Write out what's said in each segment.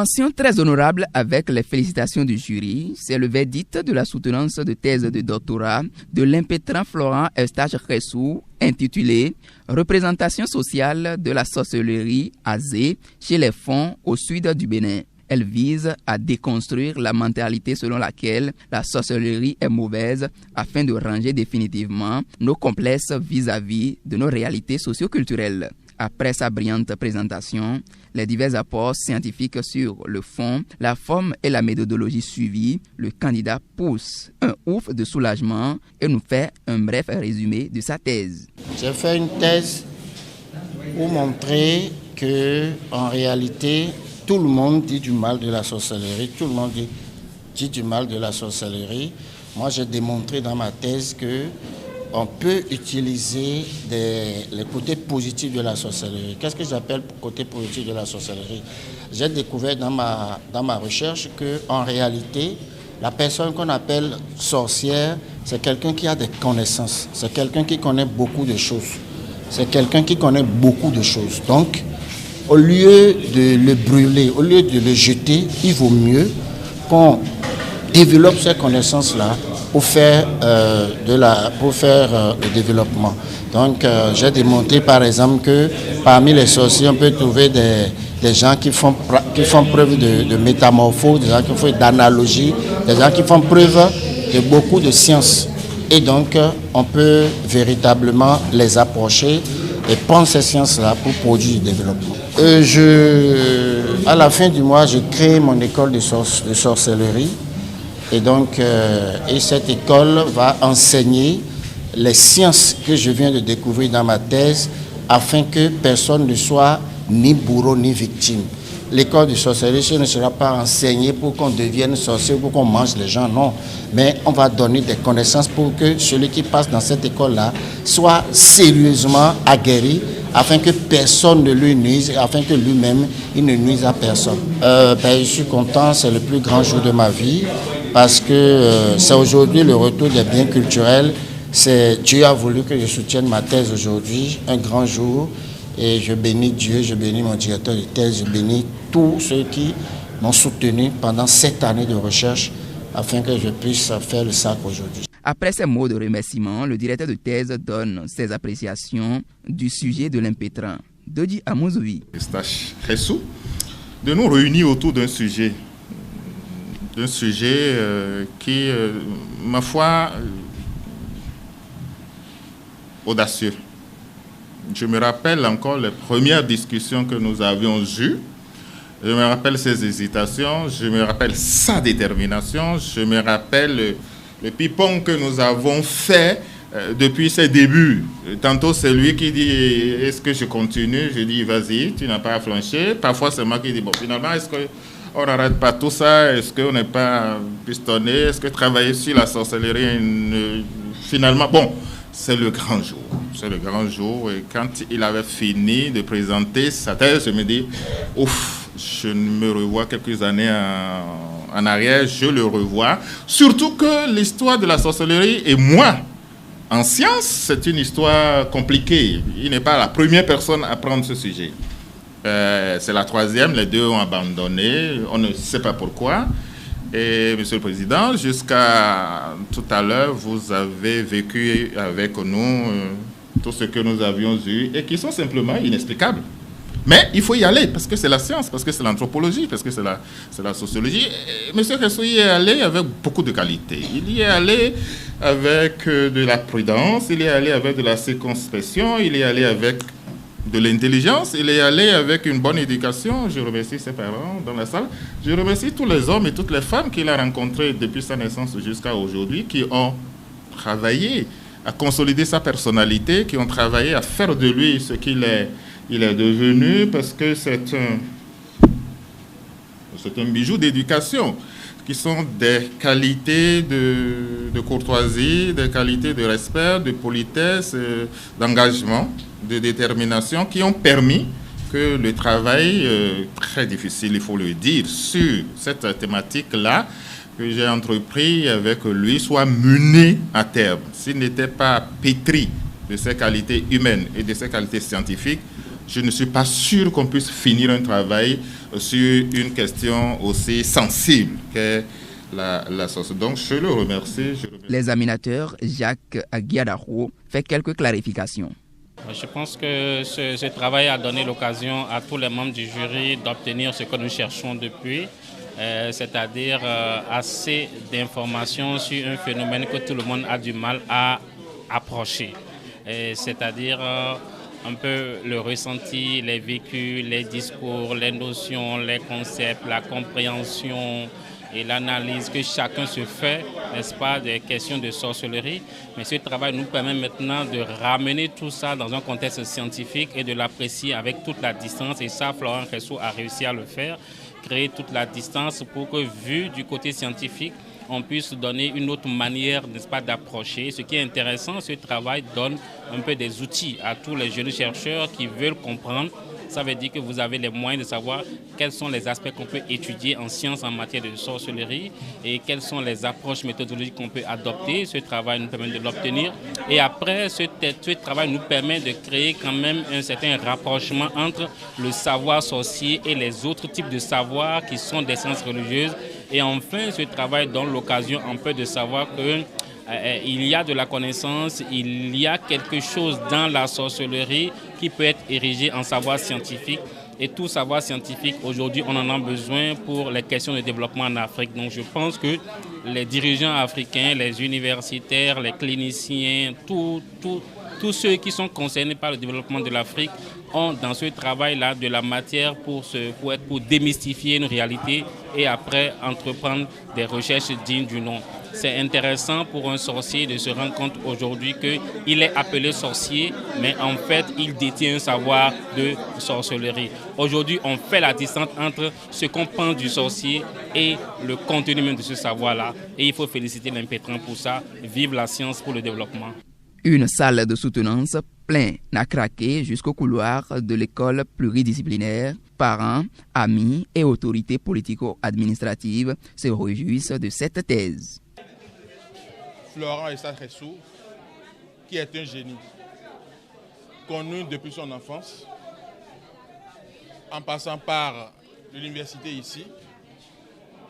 Mention très honorable avec les félicitations du jury, c'est le verdict de la soutenance de thèse de doctorat de l'impétrant Florent Eustache Khessou intitulé « Représentation sociale de la sorcellerie à Zé chez les Fonds au sud du Bénin ». Elle vise à déconstruire la mentalité selon laquelle la sorcellerie est mauvaise afin de ranger définitivement nos complexes vis-à-vis de nos réalités socio-culturelles. Après sa brillante présentation, les divers apports scientifiques sur le fond, la forme et la méthodologie suivie, le candidat pousse un ouf de soulagement et nous fait un bref résumé de sa thèse. J'ai fait une thèse pour montrer que, en réalité, tout le monde dit du mal de la sorcellerie, tout le monde dit du mal de la sorcellerie. Moi, j'ai démontré dans ma thèse que on peut utiliser les côtés positifs de la sorcellerie. Qu'est-ce que j'appelle côté positif de la sorcellerie? J'ai découvert dans ma recherche qu'en réalité, la personne qu'on appelle sorcière, c'est quelqu'un qui a des connaissances, c'est quelqu'un qui connaît beaucoup de choses. C'est quelqu'un qui connaît beaucoup de choses. Donc, au lieu de le brûler, au lieu de le jeter, il vaut mieux qu'on développe ces connaissances-là pour faire le développement. Donc, j'ai démontré par exemple que parmi les sorciers, on peut trouver des gens qui font preuve de métamorphose, des gens qui font d'analogie, des gens qui font preuve de beaucoup de sciences. Et donc, on peut véritablement les approcher et prendre ces sciences-là pour produire du développement. À la fin du mois, je crée mon école de sorcellerie. Et donc, cette école va enseigner les sciences que je viens de découvrir dans ma thèse afin que personne ne soit ni bourreau ni victime. L'école de sorcellerie ne sera pas enseignée pour qu'on devienne sorcier, pour qu'on mange les gens, non. Mais on va donner des connaissances pour que celui qui passe dans cette école-là soit sérieusement aguerri afin que personne ne lui nuise, afin que lui-même, il ne nuise à personne. Je suis content, c'est le plus grand jour de ma vie parce que c'est aujourd'hui le retour des biens culturels. Dieu a voulu que je soutienne ma thèse aujourd'hui, un grand jour. Et je bénis Dieu, je bénis mon directeur de thèse, je bénis tous ceux qui m'ont soutenu pendant 7 années de recherche afin que je puisse faire le sac aujourd'hui. Après ces mots de remerciement, le directeur de thèse donne ses appréciations du sujet de l'impétrant. Dodi Amouzoui. Eustache Khessou, de nous réunir autour d'un sujet qui, ma foi, audacieux. Je me rappelle encore les premières discussions que nous avions eues. Je me rappelle ses hésitations, je me rappelle sa détermination, je me rappelle le ping-pong que nous avons fait depuis ses débuts. Tantôt, c'est lui qui dit « Est-ce que je continue ?» Je dis « Vas-y, tu n'as pas à flancher. » Parfois, c'est moi qui dis « Bon, finalement, est-ce qu'on n'arrête pas tout ça? Est-ce qu'on n'est pas pistonné? Est-ce que travailler sur la sorcellerie, finalement... » Bon, c'est le grand jour. C'est le grand jour. Et quand il avait fini de présenter sa thèse, je me dis, ouf, je me revois quelques années en arrière, je le revois. Surtout que l'histoire de la sorcellerie et moi, en science, c'est une histoire compliquée. Il n'est pas la première personne à prendre ce sujet. C'est la troisième, les deux ont abandonné, on ne sait pas pourquoi. Et Monsieur le Président, jusqu'à tout à l'heure, vous avez vécu avec nous tout ce que nous avions eu et qui sont simplement inexplicables. Mais il faut y aller parce que c'est la science, parce que c'est l'anthropologie, parce que c'est la sociologie. Et Monsieur Khessou y est allé avec beaucoup de qualité. Il y est allé avec de la prudence, il y est allé avec de la circonspection, il y est allé avec de l'intelligence, il est allé avec une bonne éducation. Je remercie ses parents dans la salle. Je remercie tous les hommes et toutes les femmes qu'il a rencontrés depuis sa naissance jusqu'à aujourd'hui, qui ont travaillé à consolider sa personnalité, qui ont travaillé à faire de lui ce qu'il est devenu, parce que c'est un bijou d'éducation, qui sont des qualités de courtoisie, des qualités de respect, de politesse, d'engagement, de détermination, qui ont permis que le travail très difficile, il faut le dire, sur cette thématique-là, que j'ai entrepris avec lui, soit mené à terme. S'il n'était pas pétri de ses qualités humaines et de ses qualités scientifiques, je ne suis pas sûr qu'on puisse finir un travail sur une question aussi sensible qu'est la sauce. Donc, je le remercie. L'examinateur Jacques Aguiadaro fait quelques clarifications. Je pense que ce travail a donné l'occasion à tous les membres du jury d'obtenir ce que nous cherchons depuis, c'est-à-dire assez d'informations sur un phénomène que tout le monde a du mal à approcher, c'est-à-dire un peu le ressenti, les vécus, les discours, les notions, les concepts, la compréhension et l'analyse que chacun se fait, n'est-ce pas, des questions de sorcellerie. Mais ce travail nous permet maintenant de ramener tout ça dans un contexte scientifique et de l'apprécier avec toute la distance. Et ça, Florent Khessou a réussi à le faire, créer toute la distance pour que, vu du côté scientifique, on puisse donner une autre manière, n'est-ce pas, d'approcher. Ce qui est intéressant, ce travail donne un peu des outils à tous les jeunes chercheurs qui veulent comprendre. Ça veut dire que vous avez les moyens de savoir quels sont les aspects qu'on peut étudier en sciences en matière de sorcellerie et quelles sont les approches méthodologiques qu'on peut adopter. Ce travail nous permet de l'obtenir. Et après, ce travail nous permet de créer quand même un certain rapprochement entre le savoir sorcier et les autres types de savoirs qui sont des sciences religieuses. Et enfin, ce travail donne l'occasion un peu de savoir que il y a de la connaissance, il y a quelque chose dans la sorcellerie qui peut être érigé en savoir scientifique. Et tout savoir scientifique, aujourd'hui, on en a besoin pour les questions de développement en Afrique. Donc je pense que les dirigeants africains, les universitaires, les cliniciens, tous ceux qui sont concernés par le développement de l'Afrique ont dans ce travail-là de la matière pour démystifier une réalité et après entreprendre des recherches dignes du nom. C'est intéressant pour un sorcier de se rendre compte aujourd'hui qu'il est appelé sorcier, mais en fait, il détient un savoir de sorcellerie. Aujourd'hui, on fait la distance entre ce qu'on pense du sorcier et le contenu même de ce savoir-là. Et il faut féliciter l'impétrant pour ça. Vive la science pour le développement. Une salle de soutenance pleine à craquer jusqu'au couloir de l'école pluridisciplinaire. Parents, amis et autorités politico-administratives se réjouissent de cette thèse. Florent Khessou, qui est un génie, connu depuis son enfance, en passant par l'université ici,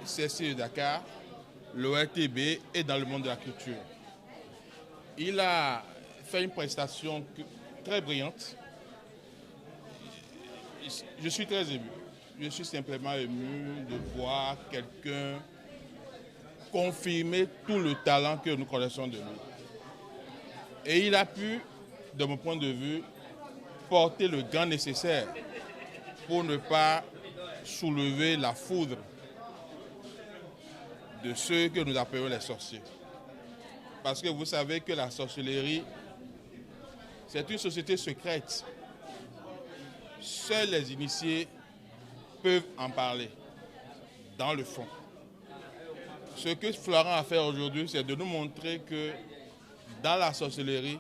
CESTI de Dakar, l'ORTB et dans le monde de la culture. Il a fait une prestation très brillante. Je suis très ému. Je suis simplement ému de voir quelqu'un confirmer tout le talent que nous connaissons de lui. Et il a pu, de mon point de vue, porter le gant nécessaire pour ne pas soulever la foudre de ceux que nous appelons les sorciers. Parce que vous savez que la sorcellerie, c'est une société secrète. Seuls les initiés peuvent en parler, dans le fond. Ce que Florent a fait aujourd'hui, c'est de nous montrer que dans la sorcellerie,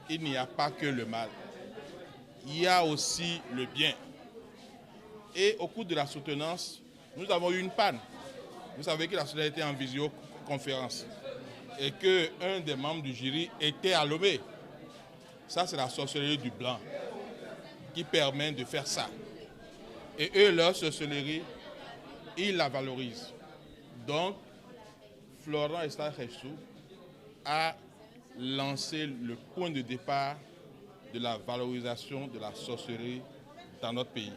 il n'y a pas que le mal. Il y a aussi le bien. Et au cours de la soutenance, nous avons eu une panne. Vous savez que la sorcellerie était en visioconférence et qu'un des membres du jury était à Lomé. Ça, c'est la sorcellerie du blanc qui permet de faire ça. Et eux, leur sorcellerie, ils la valorisent. Donc, Florent Khessou a lancé le point de départ de la valorisation de la sorcellerie dans notre pays.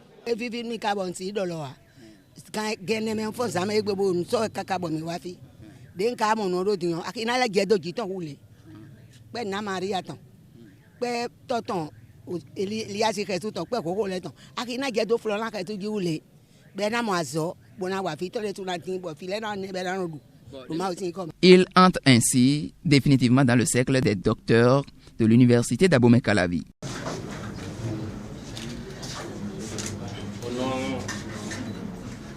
Il entre ainsi définitivement dans le cercle des docteurs de l'université d'Abomey-Calavi. Au nom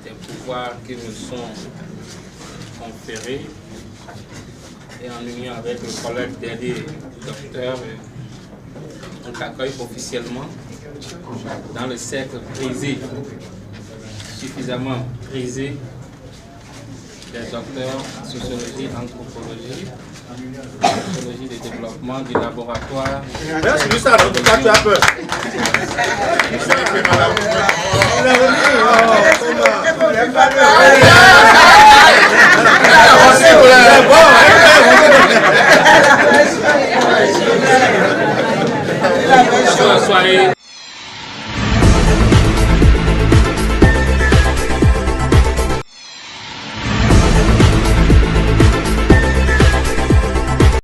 des pouvoirs qui nous sont conférés et en union avec le collègue des docteurs, on t'accueille officiellement dans le cercle prisé, suffisamment prisé, des docteurs en sociologie, anthropologie, sociologie de développement du laboratoire. Soyez